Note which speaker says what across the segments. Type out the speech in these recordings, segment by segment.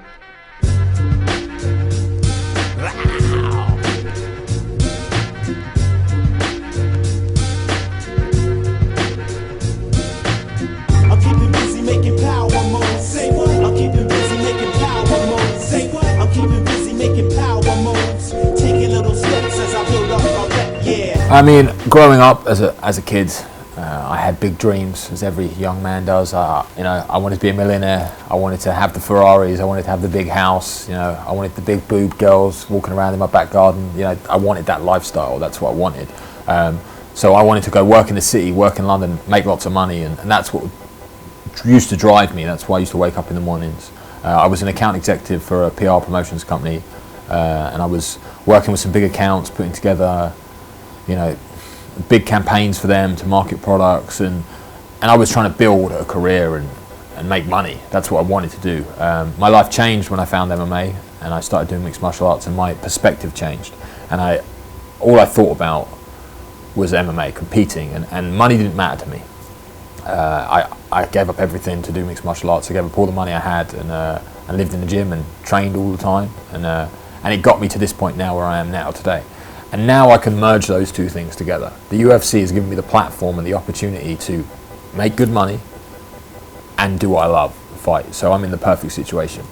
Speaker 1: I'm keeping busy making power moves. Say what? I'm keeping busy making power moves. Say what? I'm keeping busy making power moves. Taking little steps as I build up my rep, yeah.
Speaker 2: I mean, growing up as a kid, I had big dreams, as every young man does. You know, I wanted to be a millionaire. I wanted to have the Ferraris. I wanted to have the big house. You know, I wanted the big boob girls walking around in my back garden. You know, I wanted that lifestyle. That's what I wanted. So I wanted to go work in the city, work in London, make lots of money, and that's what used to drive me. That's why I used to wake up in the mornings. I was an account executive for a PR promotions company, and I was working with some big accounts, putting together, you know, big campaigns for them to market products, and I was trying to build a career and make money. That's what I wanted to do. My life changed when I found MMA and I started doing mixed martial arts, and my perspective changed, and all I thought about was MMA, competing, and money didn't matter to me. I gave up everything to do mixed martial arts. I gave up all the money I had, and lived in the gym and trained all the time, and it got me to this point now where I am now today. And now I can merge those two things together. The UFC has given me the platform and the opportunity to make good money and do what I love, fight. So I'm in the perfect situation.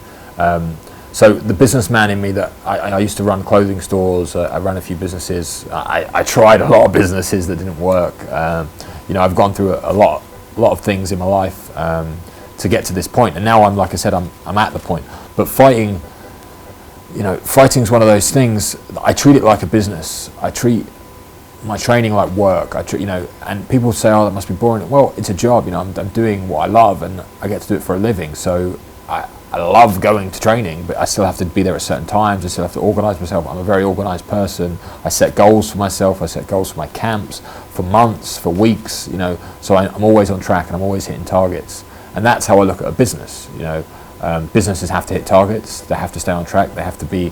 Speaker 2: So the businessman in me, that I used to run clothing stores, I ran a few businesses. I tried a lot of businesses that didn't work. You know, I've gone through a lot of things in my life to get to this point. And now I'm, like I said, I'm at the point. But fighting, you know, fighting's one of those things. I treat it like a business. I treat my training like work. You know, and people say, "Oh, that must be boring." Well, it's a job. You know, I'm doing what I love, and I get to do it for a living. So I love going to training, but I still have to be there at certain times. I still have to organise myself. I'm a very organised person. I set goals for myself. I set goals for my camps, for months, for weeks. You know, so I'm always on track and I'm always hitting targets. And that's how I look at a business. You know. Businesses have to hit targets, they have to stay on track, they have to be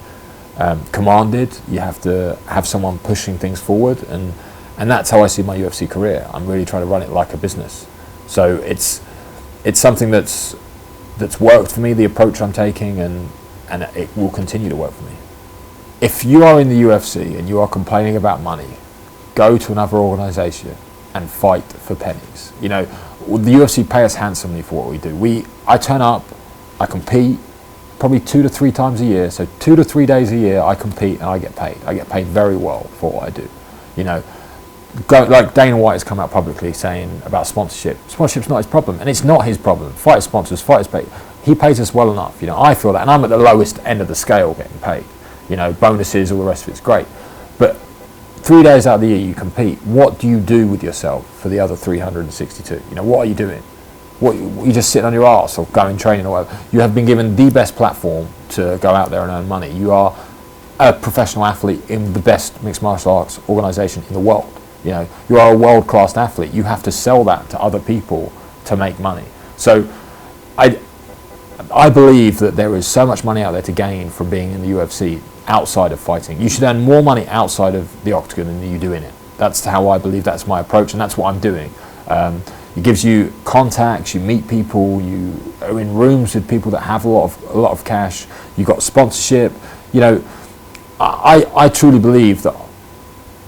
Speaker 2: commanded, you have to have someone pushing things forward, and that's how I see my UFC career. I'm really trying to run it like a business. So it's something that's worked for me, the approach I'm taking, and it will continue to work for me. If you are in the UFC and you are complaining about money, go to another organisation and fight for pennies. You know, the UFC pay us handsomely for what we do. I turn up, I compete probably 2 to 3 times a year. So 2 to 3 days a year I compete and I get paid. I get paid very well for what I do. You know, like Dana White has come out publicly saying about sponsorship. Sponsorship's not his problem, and it's not his problem. Fighters sponsors, fighters pay. He pays us well enough. You know, I feel that, and I'm at the lowest end of the scale getting paid. You know, bonuses, all the rest of it's great. But 3 days out of the year you compete. What do you do with yourself for the other 362? You know, what are you doing? You just sit on your arse or go in training or whatever. You have been given the best platform to go out there and earn money. You are a professional athlete in the best mixed martial arts organisation in the world. You know, you are a world-class athlete. You have to sell that to other people to make money. So I believe that there is so much money out there to gain from being in the UFC outside of fighting. You should earn more money outside of the Octagon than you do in it. That's how I believe, that's my approach, and that's what I'm doing. It gives you contacts, you meet people, you are in rooms with people that have a lot of cash, you got sponsorship. You know, I truly believe that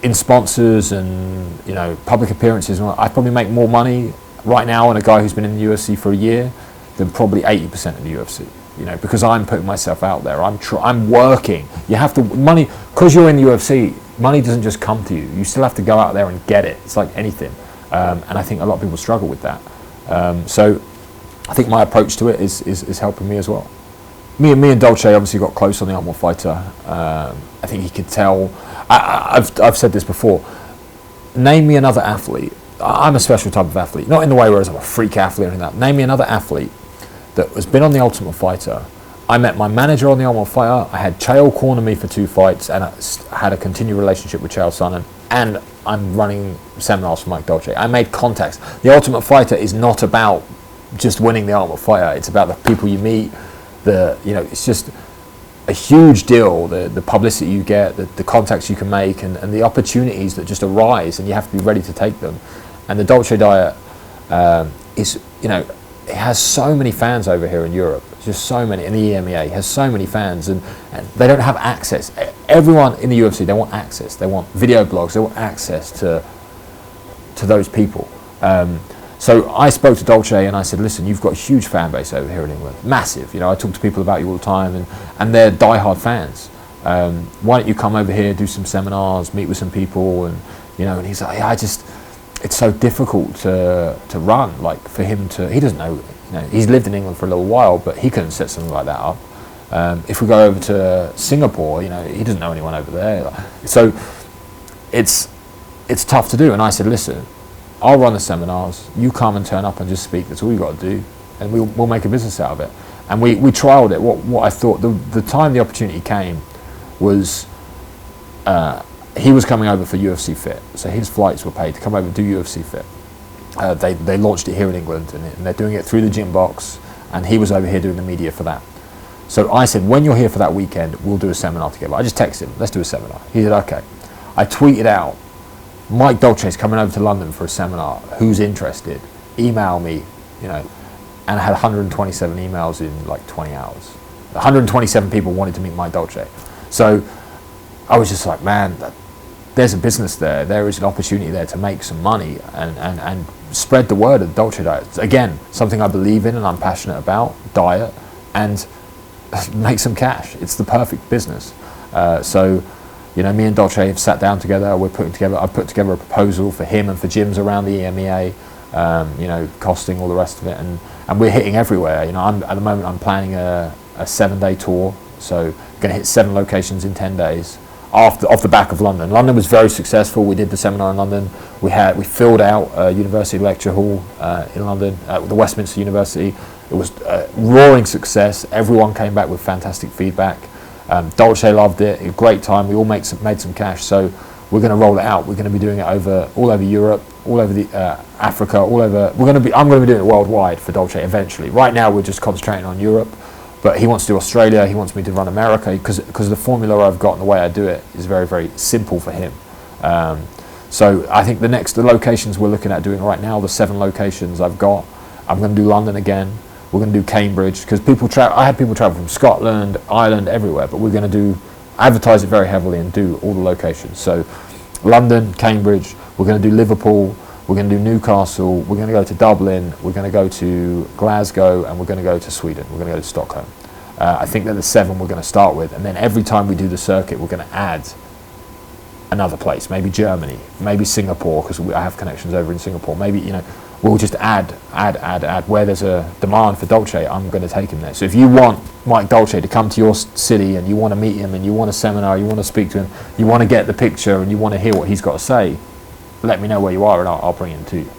Speaker 2: in sponsors and, you know, public appearances, I probably make more money right now on a guy who's been in the UFC for a year than probably 80% of the UFC. You know, because I'm putting myself out there. I'm working. You have to money, because you're in the UFC. Money doesn't just come to you. You still have to go out there and get it. It's like anything. And I think a lot of people struggle with that. So I think my approach to it is helping me as well. Me and Dolce obviously got close on the Ultimate Fighter. I think he could tell. I've said this before. Name me another athlete. I'm a special type of athlete, not in the way where I'm a freak athlete or anything like that. Name me another athlete that has been on the Ultimate Fighter. I met my manager on the Ultimate Fighter. I had Chael corner me for 2 fights, and I had a continued relationship with Chael Sonnen. And I'm running seminars for Mike Dolce. I made contacts. The Ultimate Fighter is not about just winning the Ultimate Fighter. It's about the people you meet. It's just a huge deal. The publicity you get, the contacts you can make, and the opportunities that just arise, and you have to be ready to take them. And the Dolce diet is, you know, it has so many fans over here in Europe. There's just so many, and the EMEA has so many fans, and they don't have access. Everyone in the UFC, they want access. They want video blogs. They want access to those people. So I spoke to Dolce and I said, listen, you've got a huge fan base over here in England, massive. You know, I talk to people about you all the time, and they're diehard fans. Why don't you come over here, do some seminars, meet with some people, and you know? And he's like, yeah, it's so difficult to run. Like for him to, he doesn't know. You know, he's lived in England for a little while, but he couldn't set something like that up. If we go over to Singapore, you know, he doesn't know anyone over there. So it's tough to do. And I said, listen, I'll run the seminars, you come and turn up and just speak, that's all you got to do, and we'll make a business out of it. And we trialled it. What I thought, the time the opportunity came was, he was coming over for UFC Fit, so his flights were paid to come over and do UFC Fit. They launched it here in England, and they're doing it through the gym box, and he was over here doing the media for that. So I said, when you're here for that weekend, we'll do a seminar together. I just texted him, let's do a seminar. He said, okay. I tweeted out, Mike Dolce's coming over to London for a seminar. Who's interested? Email me, you know. And I had 127 emails in like 20 hours. 127 people wanted to meet Mike Dolce. So I was just like, man, there's a business there. There is an opportunity there to make some money and spread the word of the Dolce diet. Again, something I believe in and I'm passionate about, diet, and make some cash. It's the perfect business. So, you know, me and Dolce have sat down together. I've put together a proposal for him and for gyms around the EMEA, you know, costing all the rest of it, and we're hitting everywhere. You know, at the moment I'm planning a 7-day tour, so going to hit 7 locations in 10 days. Off the back of London. London was very successful. We did the seminar in London. We filled out a university lecture hall in London, the Westminster University. It was a roaring success. Everyone came back with fantastic feedback. Dolce loved it. A great time. We all made some cash. So we're going to roll it out. We're going to be doing it all over Europe, all over Africa, all over. I'm going to be doing it worldwide for Dolce eventually. Right now we're just concentrating on Europe, but he wants to do Australia. He wants me to run America because the formula I've got and the way I do it is very, very simple for him. So I think the locations we're looking at doing right now, the 7 locations I've got, I'm going to do London again. We're going to do Cambridge because I had people travel from Scotland, Ireland, everywhere, but we're going to advertise it very heavily and do all the locations. So London, Cambridge, we're going to do Liverpool, we're going to do Newcastle, we're going to go to Dublin, we're going to go to Glasgow, and we're going to go to Sweden. We're going to go to Stockholm. I think they're the 7 we're going to start with, and then every time we do the circuit, we're going to add another place, maybe Germany, maybe Singapore, because I have connections over in Singapore. Maybe, you know, we'll just add. Where there's a demand for Dolce, I'm going to take him there. So if you want Mike Dolce to come to your city and you want to meet him and you want a seminar, you want to speak to him, you want to get the picture and you want to hear what he's got to say, let me know where you are and I'll bring him to you.